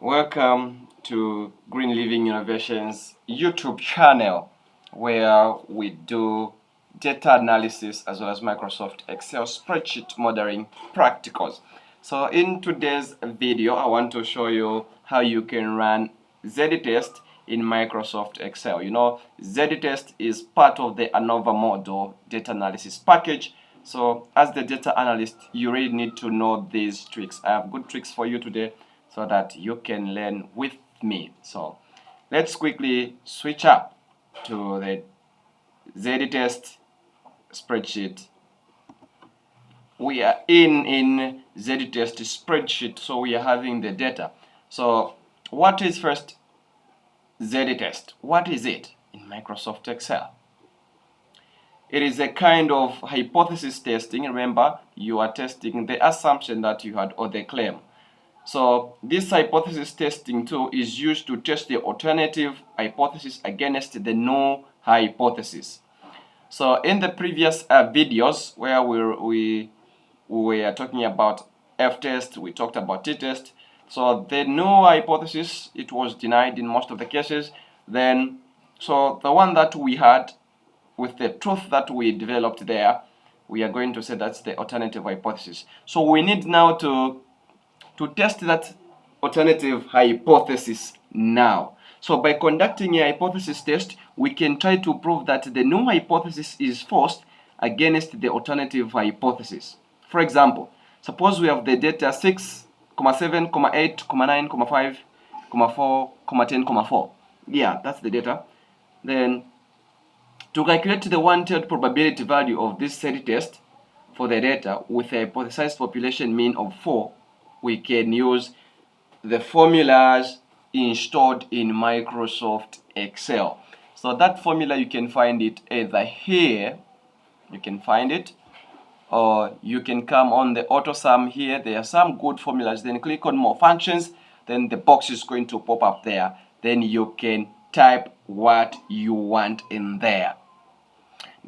Welcome to Green Living Innovations YouTube channel, where we do data analysis as well as Microsoft Excel spreadsheet modeling practicals. So in today's video, I want to show you how you can run Z.TEST in Microsoft Excel. You know, Z.TEST is part of the ANOVA model data analysis package. So as the data analyst, you really need to know these tricks. I have good tricks for you today so that you can learn with me. So let's quickly switch up to the Z.TEST spreadsheet. We are in Z.TEST spreadsheet, so we are having the data. So what is first Z.TEST? What is it in Microsoft Excel? It is a kind of hypothesis testing. Remember, you are testing the assumption that you had or the claim. So this hypothesis testing tool is used to test the alternative hypothesis against the null hypothesis. So in the previous videos where we were talking about F-test, we talked about T-test. So the null hypothesis, it was denied in most of the cases. Then, so the one that we had with the truth that we developed there, we are going to say that's the alternative hypothesis. So we need now to test that alternative hypothesis now. So by conducting a hypothesis test, we can try to prove that the null hypothesis is false against the alternative hypothesis. For example, suppose we have the data 6, 7, 8, 9, 5, 4, 10, 4. Yeah, that's the data. Then to calculate the wanted probability value of this Z-test for the data with a hypothesized population mean of 4, we can use the formulas installed in Microsoft Excel. So that formula, you can find it either here, you can find it, or you can come on the auto sum here. There are some good formulas. Then click on more functions, then the box is going to pop up there. Then you can type what you want in there.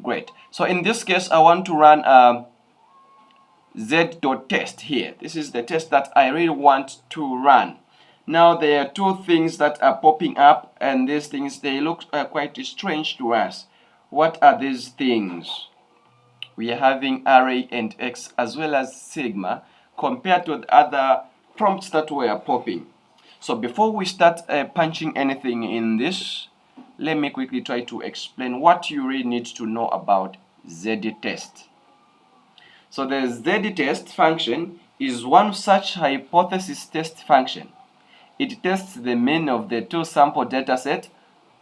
Great. So in this case, I want to run Z.TEST here. This is the test that I really want to run. Now there are two things that are popping up, and these things, they look quite strange to us. What are these things? We are having array and X as well as sigma compared to the other prompts that were popping. So before we start punching anything in this, let me quickly try to explain what you really need to know about Z.TEST. So the Z.TEST function is one such hypothesis test function. It tests the mean of the two sample data set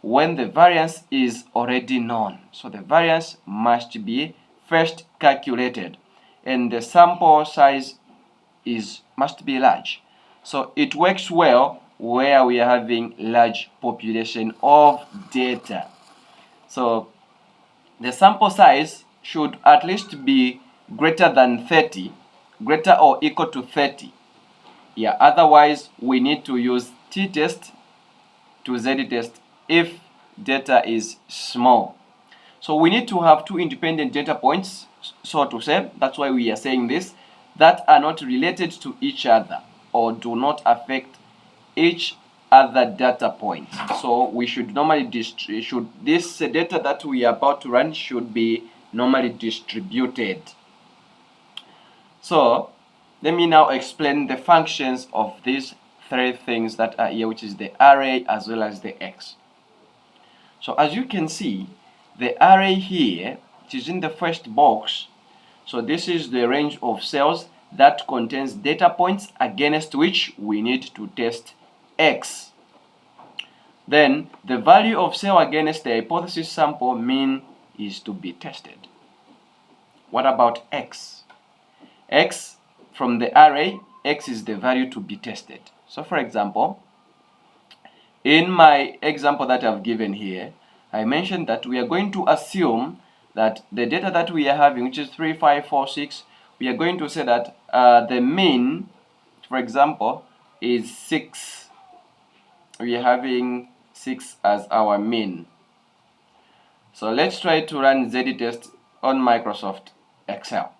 when the variance is already known. So the variance must be first calculated, and the sample size must be large. So it works well where we are having large population of data. So the sample size should at least be greater than 30, greater or equal to 30. Yeah, otherwise we need to use T-test to Z-test if data is small. So we need to have two independent data points, so to say, that's why we are saying this, that are not related to each other or do not affect each other data point. So we should normally this data that we are about to run should be normally distributed. So let me now explain the functions of these three things that are here, which is the array as well as the X. So as you can see, the array here, it is in the first box. So this is the range of cells that contains data points against which we need to test X. Then the value of cell against the hypothesis sample mean is to be tested. What about X? X, from the array, X is the value to be tested. So for example, in my example that I've given here, I mentioned that we are going to assume that the data that we are having, which is 3, 5, 4, 6, we are going to say that the mean, for example, is 6. We are having 6 as our mean. So let's try to run Z.TEST on Microsoft Excel.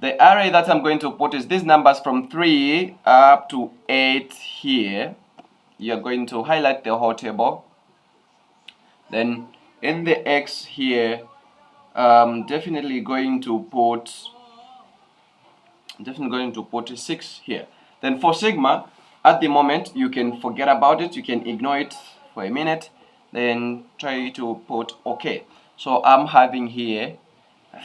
The array that I'm going to put is these numbers from 3 up to 8 here. You're going to highlight the whole table. Then in the X here, definitely going to put 6 here. Then for sigma, at the moment you can forget about it, you can ignore it for a minute, then try to put OK. So I'm having here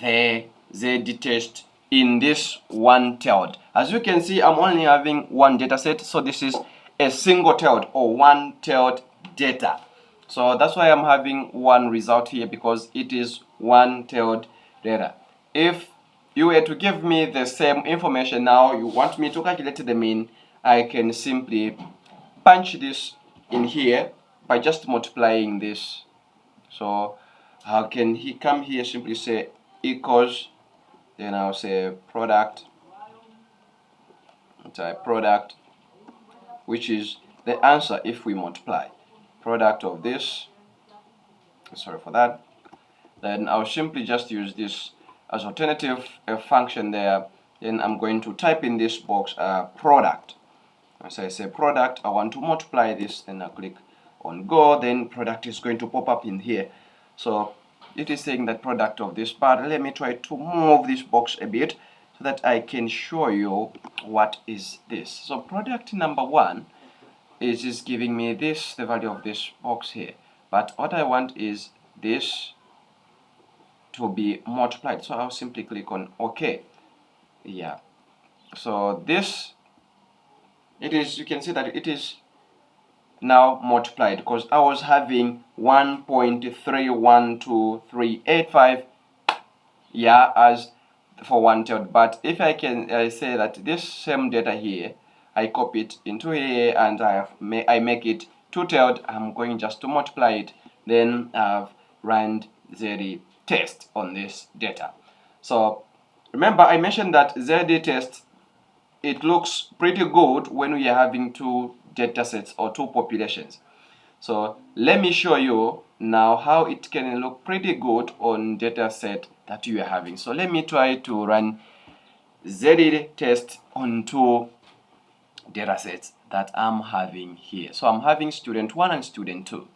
the Z.TEST in this one-tailed. As you can see, I'm only having one data set, so this is a single-tailed or one-tailed data. So that's why I'm having one result here, because it is one-tailed data. If you were to give me the same information now, you want me to calculate the mean, I can simply punch this in here by just multiplying this. So how can he come here, simply say equals, then I'll say product, type product, which is the answer if we multiply product of this, sorry for that. Then I'll simply just use this as alternative function there. Then I'm going to type in this box product. As I say product, I want to multiply this, then I click on go, then product is going to pop up in here. So it is saying that product of this, but let me try to move this box a bit so that I can show you what is this. So product number 1 is just giving me this, the value of this box here, but what I want is this to be multiplied, so I'll simply click on OK. Yeah, so this, it is, you can see that it is now multiplied, because I was having 1.312385, yeah, as for one-tailed. But if I can say that this same data here, I copy it into here and I make it two-tailed, I'm going just to multiply it, then I've run Z.TEST on this data. So remember, I mentioned that Z.TEST, it looks pretty good when we are having two data sets or two populations. So let me show you now how it can look pretty good on data set that you are having. So let me try to run Z.TEST on two data sets that I'm having here. So I'm having student 1 and student 2.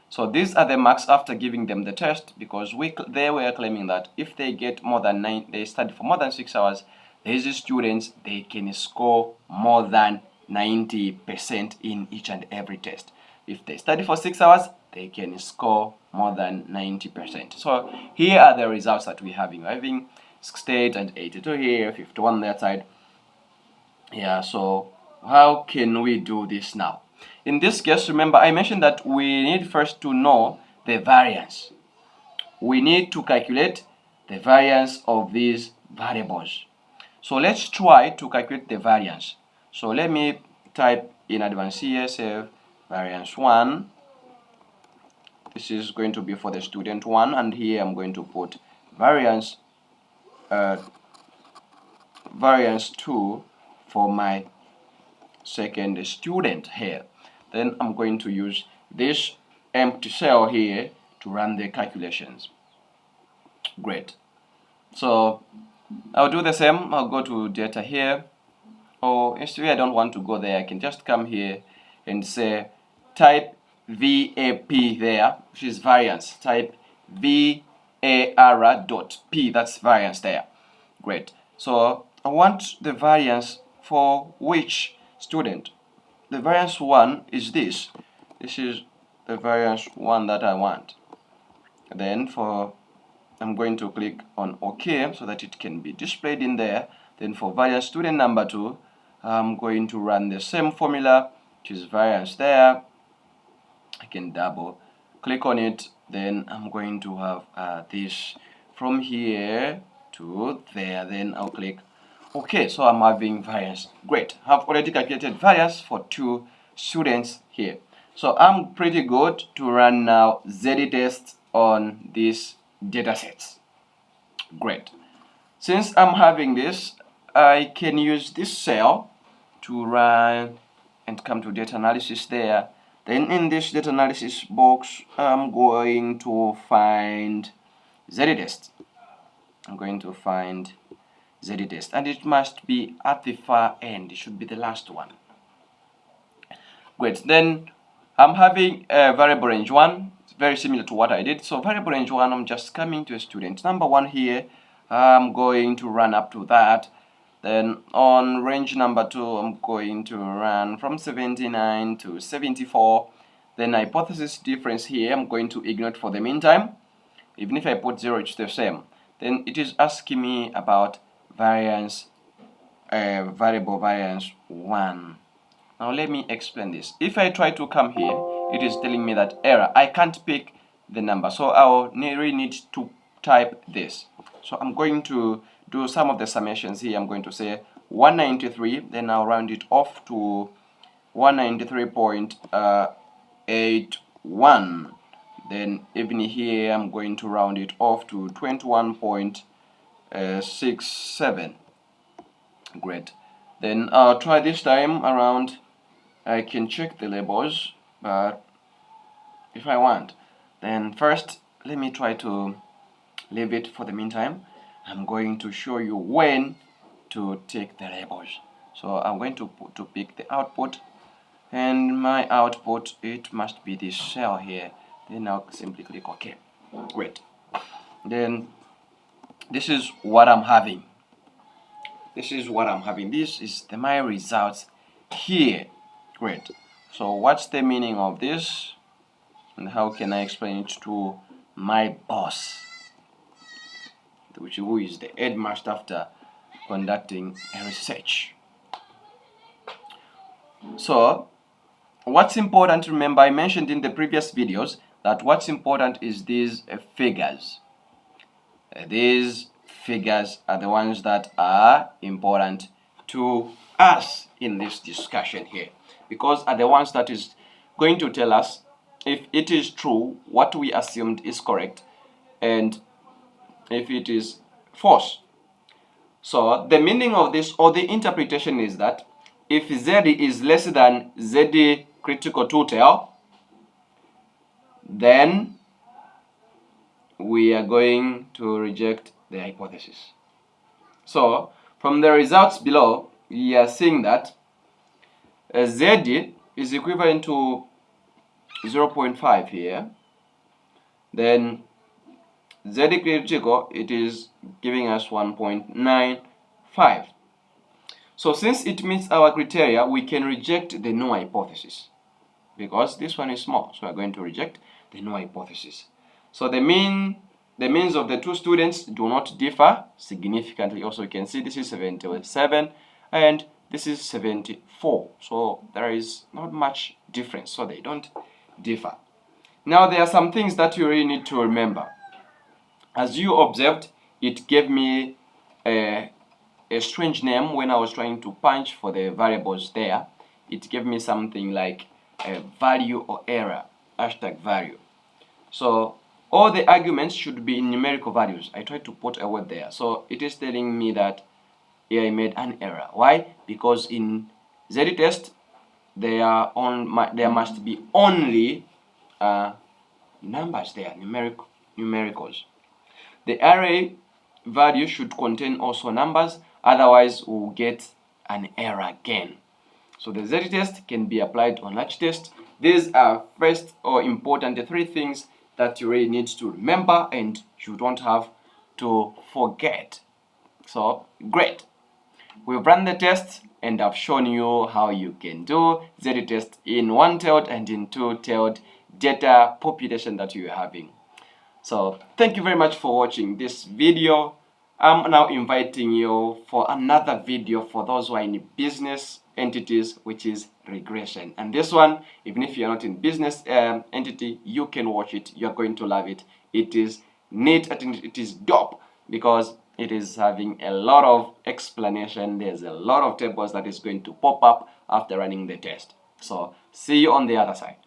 So these are the marks after giving them the test, because they were claiming that if they get more than 9, they study for more than 6 hours, these students, they can score more than 90% in each and every test. If they study for 6 hours, they can score more than 90%. So here are the results that we're having. We're having 68 and 82 here, 51 that side. Yeah, so how can we do this now? In this case, remember I mentioned that we need first to know the variance. We need to calculate the variance of these variables. So let's try to calculate the variance. So let me type in advance here, say variance 1. This is going to be for the student 1, and here I'm going to put variance 2 for my second student here. Then I'm going to use this empty cell here to run the calculations. Great. So I'll do the same. I'll go to data here, or instead I don't want to go there, I can just come here and say type VAP there, which is variance. Type VAR.P, that's variance there. Great. So I want the variance for which student? The variance 1 is this. This is the variance 1 that I want. Then I'm going to click on OK so that it can be displayed in there. Then for variance student number 2, I'm going to run the same formula, which is variance there. I can double click on it. Then I'm going to have this from here to there. Then I'll click OK. So I'm having variance. Great. I've already calculated variance for 2 students here. So I'm pretty good to run now Z.TEST on these data sets. Great. Since I'm having this, I can use this cell to run and come to data analysis there. Then in this data analysis box, I'm going to find Z.TEST. I'm going to find Z.TEST, and it must be at the far end. It should be the last one. Great. Then I'm having a variable range 1. It's very similar to what I did. So variable range 1, I'm just coming to a student number 1 here. I'm going to run up to that. Then on range number 2, I'm going to run from 79 to 74. Then hypothesis difference here, I'm going to ignore it for the meantime. Even if I put 0, it's the same. Then it is asking me about variance, variable variance 1. Now let me explain this. If I try to come here, it is telling me that error. I can't pick the number, so I'll really need to type this. So I'm going to do some of the summations here. I'm going to say 193, then I'll round it off to 193.81. Then even here, I'm going to round it off to 21.67. Great. Then I'll try this time around. I can check the labels, but if I want, then first let me try to leave it for the meantime. I'm going to show you when to take the labels. So I'm going to pick the output, and my output, it must be this cell here. Then I'll simply click OK. Great. Then this is what I'm having. This is what I'm having. This is my results here. Great. So what's the meaning of this, and how can I explain it to my boss, who is the headmaster after conducting a research? So what's important to remember, I mentioned in the previous videos that what's important is these figures. These figures are the ones that are important to us in this discussion here, because are the ones that is going to tell us if it is true, what we assumed is correct, and if it is false. So the meaning of this, or the interpretation, is that if Z is less than Z critical total, then we are going to reject the hypothesis. So from the results below, we are seeing that Z is equivalent to 0.5 here. Then Z critical, it is giving us 1.95. So since it meets our criteria, we can reject the no hypothesis, because this one is small. So we're going to reject the no hypothesis. So the means of the two students do not differ significantly. Also, you can see this is 77 and this is 74. So there is not much difference. So they don't differ. Now there are some things that you really need to remember. As you observed, it gave me a strange name when I was trying to punch for the variables there. It gave me something like a value or error, #value. So all the arguments should be in numerical values. I tried to put a word there. So it is telling me that here I made an error. Why? Because in Z.TEST, there must be only numbers there, numericals. The array value should contain also numbers, otherwise we'll get an error again. So the Z.TEST can be applied on large test. These are first or important 3 things that you really need to remember and you don't have to forget. So great. We've run the test and I've shown you how you can do Z.TEST in one-tailed and in two-tailed data population that you're having. So thank you very much for watching this video. I'm now inviting you for another video for those who are in business entities, which is regression. And this one, even if you're not in business entity, you can watch it. You're going to love it. It is neat. I think it is dope because it is having a lot of explanation. There's a lot of tables that is going to pop up after running the test. So see you on the other side.